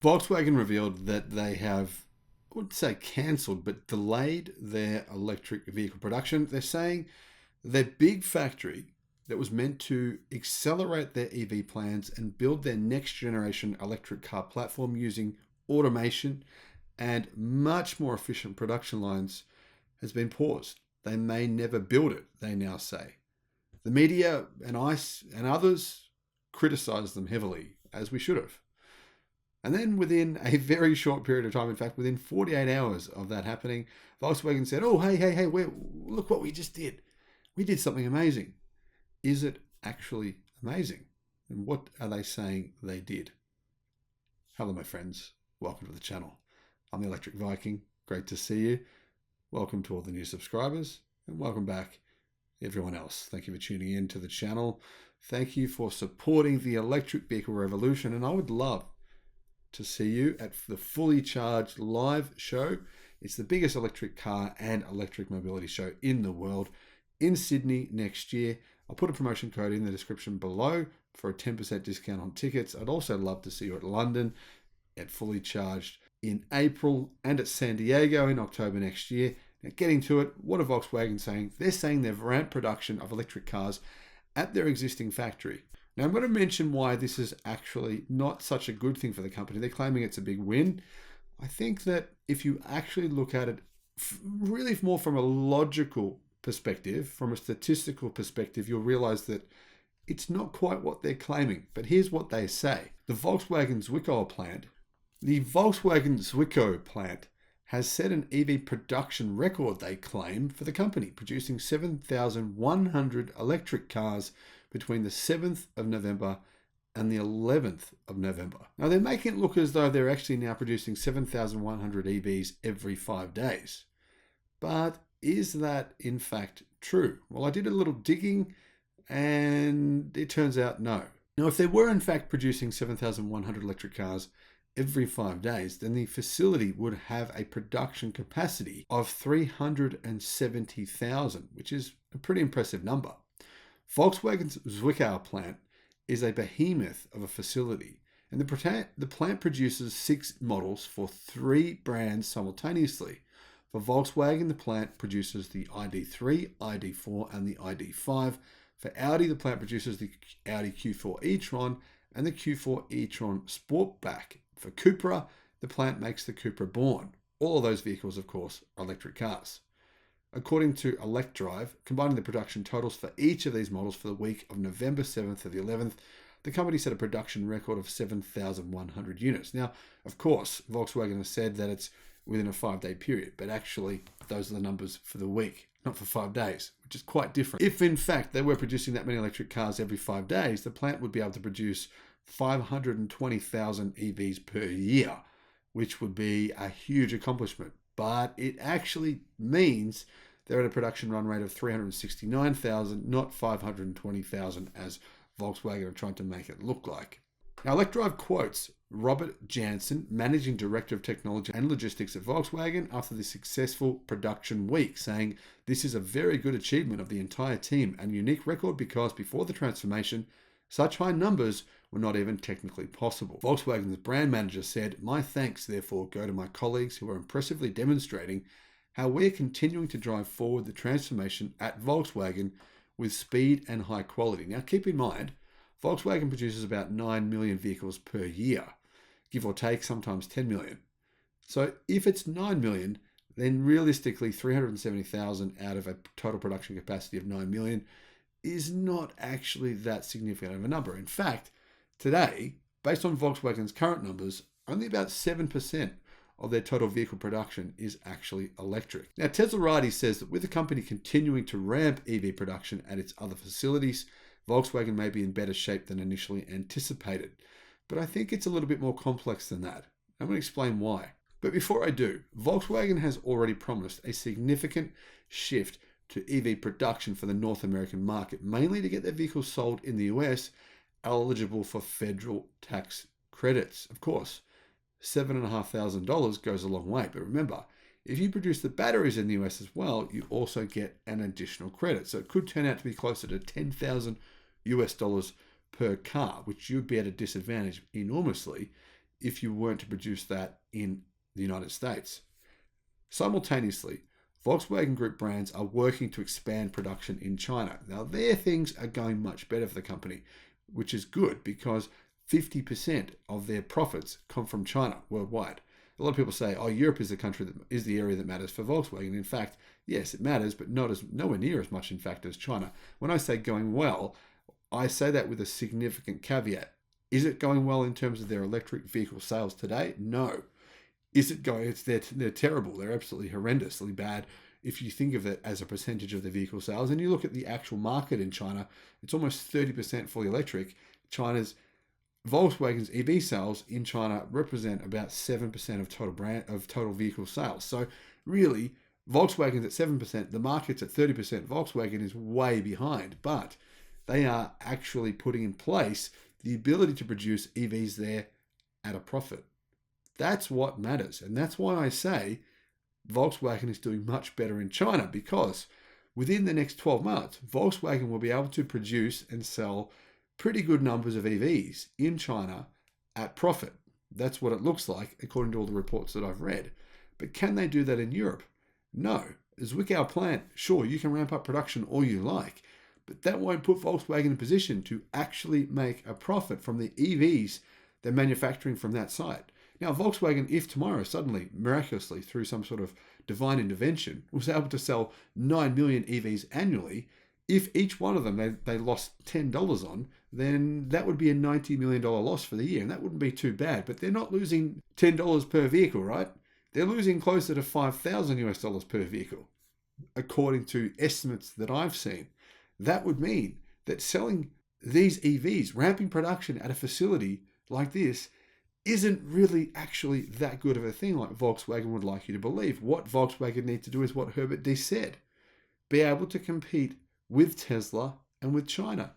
Volkswagen revealed that they have, I wouldn't say cancelled, but delayed their electric vehicle production. They're saying their big factory that was meant to accelerate their EV plans and build their next generation electric car platform using automation and much more efficient production lines has been paused. They may never build it, they now say. The media and ICE and others criticized them heavily, as we should have. And then within a very short period of time, in fact, within 48 hours of that happening, Volkswagen said, oh, hey, look what we just did. We did something amazing. Is it actually amazing? And what are they saying they did? Hello, my friends. Welcome to the channel. I'm the Electric Viking. Great to see you. Welcome to all the new subscribers, and welcome back everyone else. Thank you for tuning in to the channel. Thank you for supporting the electric vehicle revolution, and I would love to see you at the Fully Charged live show. It's the biggest electric car and electric mobility show in the world in Sydney next year. I'll put a promotion code in the description below for a 10% discount on tickets. I'd also love to see you at London at Fully Charged in April and at San Diego in October next year. Now, getting to it, what are Volkswagen saying? They're saying they've ramped production of electric cars at their existing factory. Now, I'm going to mention why this is actually not such a good thing for the company. They're claiming it's a big win. I think that if you actually look at it really more from a logical perspective, from a statistical perspective, you'll realize that it's not quite what they're claiming. But here's what they say. The Volkswagen Zwickau Plant has set an EV production record, they claim, for the company, producing 7,100 electric cars between the 7th of November and the 11th of November. Now, they're making it look as though they're actually now producing 7,100 EVs every 5 days. But is that in fact true? Well, I did a little digging and it turns out no. Now, if they were in fact producing 7,100 electric cars every 5 days, then the facility would have a production capacity of 370,000, which is a pretty impressive number. Volkswagen's Zwickau plant is a behemoth of a facility, and the plant produces 6 models for 3 brands simultaneously. For Volkswagen, the plant produces the ID3, ID4, and the ID5. For Audi, the plant produces the Audi Q4 e-tron and the Q4 e-tron Sportback. For Cupra, the plant makes the Cupra Born. All of those vehicles, of course, are electric cars. According to ElecDrive, combining the production totals for each of these models for the week of November 7th to the 11th, the company set a production record of 7,100 units. Now, of course, Volkswagen has said that it's within a 5-day period, but actually those are the numbers for the week, not for 5 days, which is quite different. If in fact they were producing that many electric cars every 5 days, the plant would be able to produce 520,000 EVs per year, which would be a huge accomplishment. But it actually means they're at a production run rate of 369,000, not 520,000 as Volkswagen are trying to make it look like. Now, ElecDrive quotes Robert Jansen, Managing Director of Technology and Logistics at Volkswagen, after the successful production week, saying, "This is a very good achievement of the entire team and a unique record because before the transformation, such high numbers were not even technically possible." Volkswagen's brand manager said, "My thanks, therefore, go to my colleagues who are impressively demonstrating how we're continuing to drive forward the transformation at Volkswagen with speed and high quality." Now, keep in mind, Volkswagen produces about 9 million vehicles per year, give or take, sometimes 10 million. So if it's 9 million, then realistically 370,000 out of a total production capacity of 9 million is not actually that significant of a number. In fact, today, based on Volkswagen's current numbers, only about 7% of their total vehicle production is actually electric. Now, Teslarati says that with the company continuing to ramp EV production at its other facilities, Volkswagen may be in better shape than initially anticipated. But I think it's a little bit more complex than that. I'm going to explain why. But before I do, Volkswagen has already promised a significant shift to EV production for the North American market, mainly to get their vehicles sold in the US eligible for federal tax credits. Of course, $7,500 goes a long way. But remember, if you produce the batteries in the US as well, you also get an additional credit. So it could turn out to be closer to $10,000 US per car, which you'd be at a disadvantage enormously if you weren't to produce that in the United States. Simultaneously, Volkswagen Group brands are working to expand production in China. Now, their things are going much better for the company, which is good because 50% of their profits come from China worldwide. A lot of people say, oh, Europe is the area that matters for Volkswagen. In fact, yes, it matters, but nowhere near as much, in fact, as China. When I say going well, I say that with a significant caveat. Is it going well in terms of their electric vehicle sales today? No. Is it going? They're terrible. They're absolutely horrendously bad. If you think of it as a percentage of the vehicle sales, and you look at the actual market in China, it's almost 30% fully electric. Volkswagen's EV sales in China represent about 7% of total vehicle sales. So really, Volkswagen's at 7%, the market's at 30%. Volkswagen is way behind, but they are actually putting in place the ability to produce EVs there at a profit. That's what matters. And that's why I say Volkswagen is doing much better in China, because within the next 12 months, Volkswagen will be able to produce and sell pretty good numbers of EVs in China at profit. That's what it looks like, according to all the reports that I've read. But can they do that in Europe? No. Zwickau Plant, sure, you can ramp up production all you like, but that won't put Volkswagen in a position to actually make a profit from the EVs they're manufacturing from that site. Now, Volkswagen, if tomorrow suddenly, miraculously, through some sort of divine intervention, was able to sell 9 million EVs annually, if each one of them they lost $10 on, then that would be a $90 million loss for the year, and that wouldn't be too bad. But they're not losing $10 per vehicle, right? They're losing closer to $5,000 per vehicle, according to estimates that I've seen. That would mean that selling these EVs, ramping production at a facility like this, isn't really actually that good of a thing like Volkswagen would like you to believe. What Volkswagen needs to do is what Herbert Diess said: be able to compete with Tesla and with China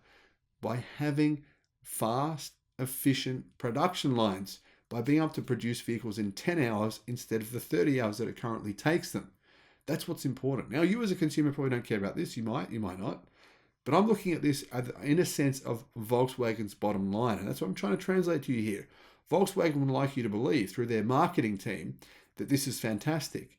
by having fast, efficient production lines, by being able to produce vehicles in 10 hours instead of the 30 hours that it currently takes them. That's what's important. Now, you as a consumer probably don't care about this. You might not. But I'm looking at this in a sense of Volkswagen's bottom line, and that's what I'm trying to translate to you here. Volkswagen would like you to believe through their marketing team that this is fantastic.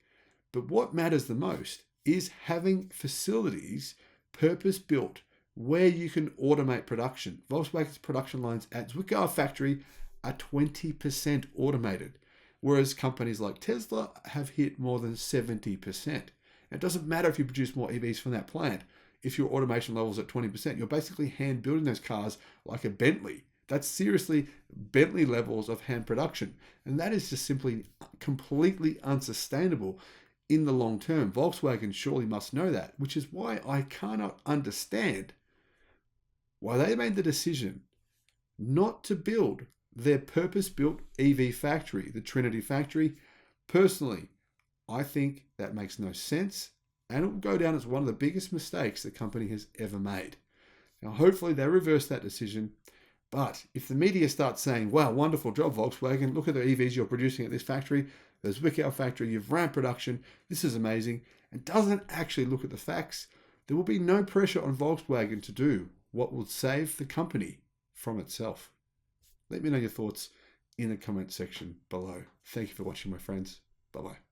But what matters the most is having facilities purpose-built where you can automate production. Volkswagen's production lines at Zwickau factory are 20% automated, whereas companies like Tesla have hit more than 70%. It doesn't matter if you produce more EVs from that plant. If your automation level's at 20%, you're basically hand building those cars like a Bentley. That's seriously Bentley levels of hand production. And that is just simply completely unsustainable in the long term. Volkswagen surely must know that, which is why I cannot understand why they made the decision not to build their purpose-built EV factory, the Trinity factory. Personally, I think that makes no sense, and it will go down as one of the biggest mistakes the company has ever made. Now, hopefully they reverse that decision. But if the media starts saying, wow, wonderful job, Volkswagen, look at the EVs you're producing at this factory, the Zwickau factory, you've ramped production, this is amazing, and doesn't actually look at the facts, there will be no pressure on Volkswagen to do what will save the company from itself. Let me know your thoughts in the comment section below. Thank you for watching, my friends. Bye-bye.